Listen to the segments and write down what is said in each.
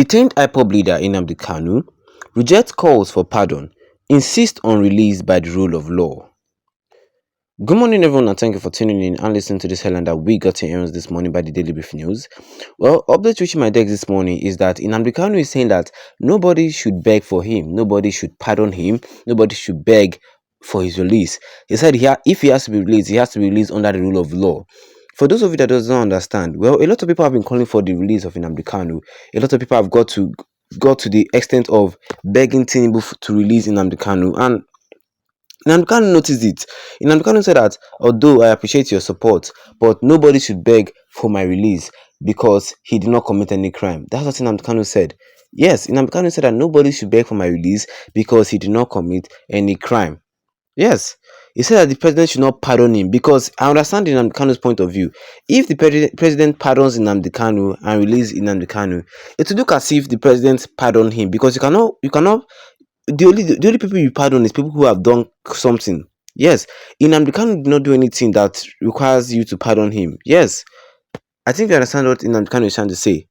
Detained IPOB leader Nnamdi Kanu rejects calls for pardon, insists on release by the rule of law. Good morning, everyone, and thank you for tuning in and listening to this headline that we got in errands this morning by the Daily Brief News. Well, update reaching my desk this morning is that Nnamdi Kanu is saying that nobody should beg for him, nobody should pardon him, nobody should beg for his release. He said if he has to be released, he has to be released under the rule of law. For those of you that does not understand, well, a lot of people have been calling for the release of Nnamdi Kanu. A lot of people have got to the extent of begging Tinubu to release Nnamdi Kanu, and Nnamdi Kanu noticed it. Nnamdi Kanu said that although I appreciate your support, but nobody should beg for my release because he did not commit any crime. That's what Nnamdi Kanu said. Yes, Nnamdi Kanu said that nobody should beg for my release because he did not commit any crime. Yes, he said that the president should not pardon him because I understand Nnamdi Kanu's point of view. If the president pardons Nnamdi Kanu and releases Nnamdi Kanu, it will look as if the president pardoned him, because you cannot. The only people you pardon is people who have done something. Yes, Nnamdi Kanu did not do anything that requires you to pardon him. Yes, I think you understand what Nnamdi Kanu is trying to say.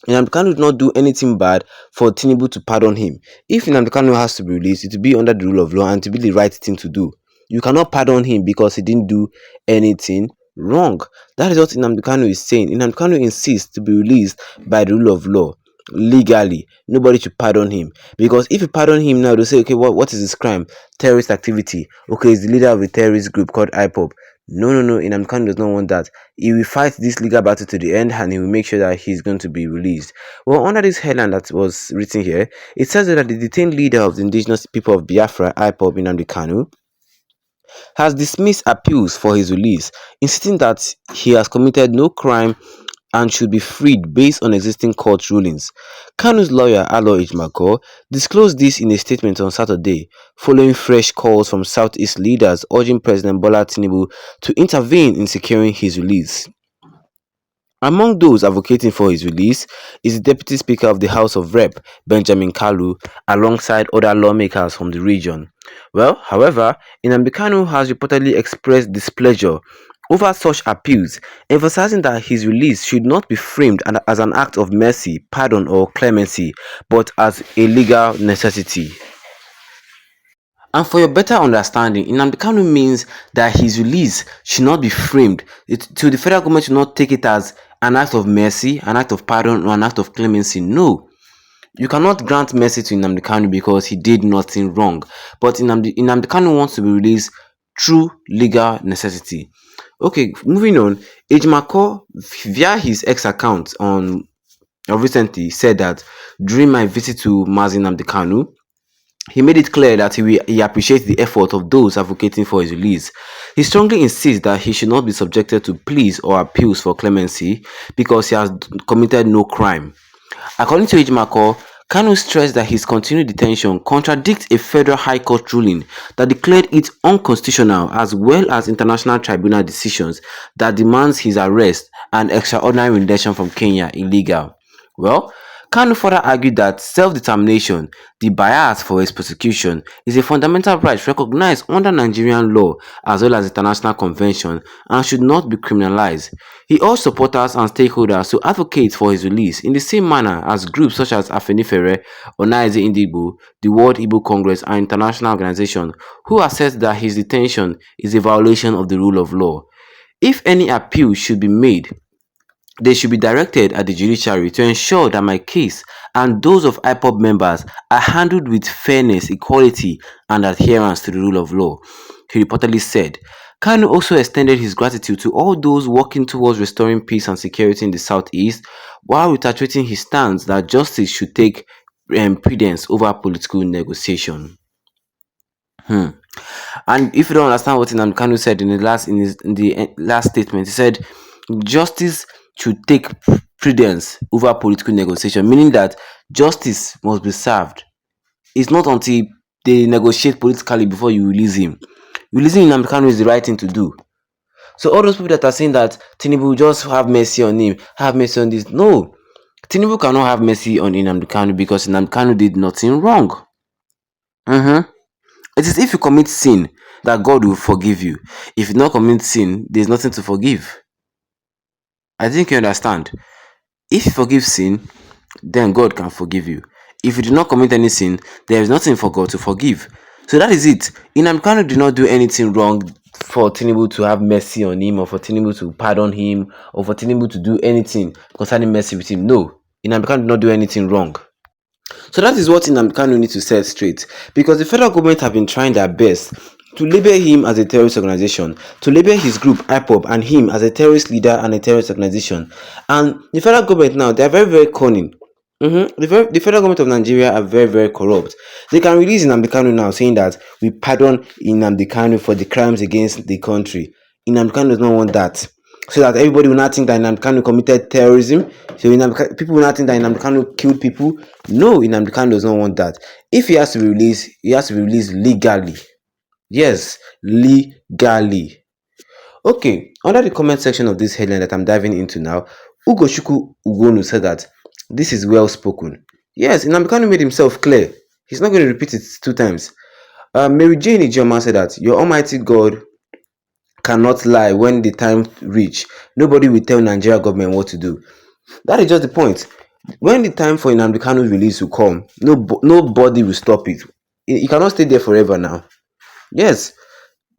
Nnamdi Kanu did not do anything bad for Tinubu to pardon him. If Nnamdi Kanu has to be released, it will be under the rule of law and to be the right thing to do. You cannot pardon him because he didn't do anything wrong. That is what Nnamdi Kanu is saying. Nnamdi Kanu insists to be released by the rule of law. Legally, nobody should pardon him, because if you pardon him now, they'll say, okay, what is his crime? Terrorist activity. Okay, he's the leader of a terrorist group called IPOB. No, Nnamdi Kanu does not want that. He will fight this legal battle to the end, and he will make sure that he's going to be released. Well, under this headline that was written here, it says that the detained leader of the Indigenous People of Biafra, IPOB, Nnamdi Kanu, has dismissed appeals for his release, insisting that he has committed no crime and should be freed based on existing court rulings. Kanu's lawyer, Agitation, disclosed this in a statement on Saturday, following fresh calls from Southeast leaders urging President Bola Tinubu to intervene in securing his release. Among those advocating for his release is the Deputy Speaker of the House of Rep, Benjamin Kalu, alongside other lawmakers from the region. Well, however, Nnamdi Kanu has reportedly expressed displeasure over such appeals, emphasizing that his release should not be framed as an act of mercy, pardon, or clemency, but as a legal necessity. And for your better understanding, Nnamdi Kanu means that his release should not be framed. The federal government should not take it as an act of mercy, an act of pardon, or an act of clemency. No. You cannot grant mercy to Nnamdi Kanu because he did nothing wrong. But Nnamdi Kanu wants to be released through legal necessity. Okay, moving on. Ejimako, via his ex account recently, said that during my visit to Mazi Nnamdi Kanu, he made it clear that he appreciates the effort of those advocating for his release. He strongly insists that he should not be subjected to pleas or appeals for clemency because he has committed no crime. According to Ejimako, Kanu stressed that his continued detention contradicts a federal high court ruling that declared it unconstitutional, as well as international tribunal decisions that demands his arrest and extraordinary rendition from Kenya illegal. Well, Kanu further argued that self-determination, the bias for his prosecution, is a fundamental right recognized under Nigerian law as well as international convention and should not be criminalized. He urged supporters and stakeholders to advocate for his release in the same manner as groups such as Afenifere, Onaize Ndigbo, the World Igbo Congress, and international organizations who assert that his detention is a violation of the rule of law. If any appeal should be made, they should be directed at the judiciary to ensure that my case and those of IPOB members are handled with fairness, equality, and adherence to the rule of law, he reportedly said. Kanu also extended his gratitude to all those working towards restoring peace and security in the southeast, while reiterating his stance that justice should take precedence over political negotiation. And if you don't understand what Nnamdi Kanu said in the last statement, he said justice should take precedence over political negotiation, meaning that justice must be served. It's not until they negotiate politically before you release him. Releasing Nnamdi Kanu is the right thing to do. So all those people that are saying that Tinubu just have mercy on him, have mercy on this, no. Tinubu cannot have mercy on Nnamdi Kanu because Nnamdi Kanu did nothing wrong. It is if you commit sin that God will forgive you. If you do not commit sin, there is nothing to forgive. I think you understand. If you forgive sin, then God can forgive you. If you do not commit any sin, there is nothing for God to forgive. So that is it. Nnamdi Kanu did not do anything wrong for Tinubu to have mercy on him, or for Tinubu to pardon him, or for Tinubu to do anything concerning mercy with him. No, Nnamdi Kanu did not do anything wrong. So that is what Nnamdi Kanu needs to set straight, because the federal government have been trying their best to label him as a terrorist organization, to label his group IPOB and him as a terrorist leader and a terrorist organization. And the federal government now, they are very, very cunning. The federal government of Nigeria are very, very corrupt. They can release Nnamdi Kanu now, saying that we pardon Nnamdi Kanu for the crimes against the country. Nnamdi Kanu does not want that, so that everybody will not think that Nnamdi Kanu committed terrorism. So people will not think that Nnamdi Kanu killed people. No, Nnamdi Kanu does not want that. If he has to be released, he has to be released legally. Yes, legally. Okay, under the comment section of this headline that I'm diving into now, Ugochukwu Ugonu said that this is well spoken. Yes, Nnamdi Kanu made himself clear. He's not going to repeat it 2 times. Mary Jane Ijoma said that your Almighty God cannot lie. When the time reach, nobody will tell Nigeria government what to do. That is just the point. When the time for Nnamdi Kanu's release will come, nobody will stop it. He cannot stay there forever now. Yes,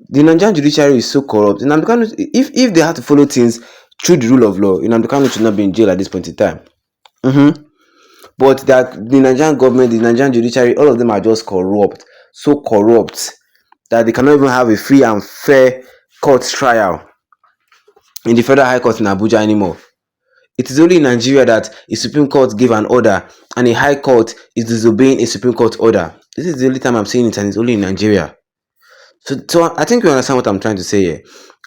the Nigerian judiciary is so corrupt. Nnamdi Kanu, if they had to follow things through the rule of law, Nnamdi Kanu should not be in jail at this point in time. But that the Nigerian government, the Nigerian judiciary, all of them are just corrupt, so corrupt that they cannot even have a free and fair court trial in the Federal High Court in Abuja anymore. It is only in Nigeria that a Supreme Court gave an order and a High Court is disobeying a Supreme Court order. This is the only time I'm saying it, and it's only in Nigeria. So I think you understand what I'm trying to say here.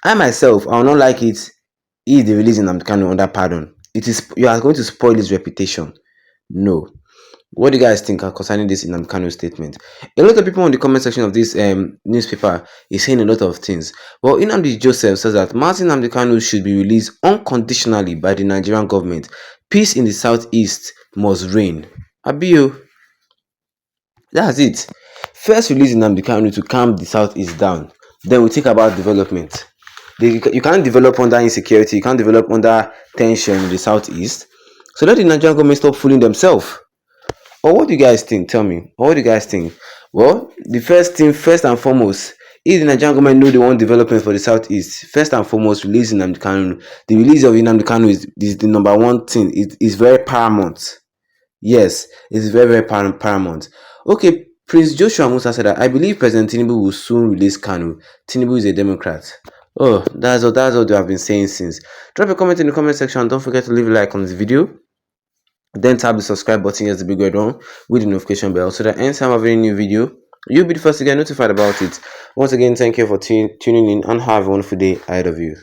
I myself, I will not like it if they release Nnamdi Kanu under pardon. You are going to spoil his reputation. No. What do you guys think concerning this Nnamdi Kanu statement? A lot of people on the comment section of this newspaper is saying a lot of things. Well, Nnamdi Joseph says that Mazi Nnamdi Kanu should be released unconditionally by the Nigerian government. Peace in the southeast must reign. Abiyo. That's it. First release Nnamdi Kanu to calm the southeast down. Then we think about development. You can't develop under insecurity. You can't develop under tension in the southeast. So let the Nigerian government stop fooling themselves. Or what do you guys think? Tell me. Or what do you guys think? Well, the first and foremost, if the Nigerian government know they want development for the southeast, first and foremost, releasing Nnamdi Kanu. The release of Nnamdi Kanu is the number one thing. It is very paramount. Yes, it's very, very paramount. Okay, Prince Joshua Musa said that I believe President Tinubu will soon release Kanu. Tinubu is a Democrat. Oh, that's all they have been saying since. Drop a comment in the comment section. Don't forget to leave a like on this video. Then tap the subscribe button, as the big red one, with the notification bell, so that anytime I have any new video, you'll be the first to get notified about it. Once again, thank you for tuning in, and have a wonderful day ahead of you.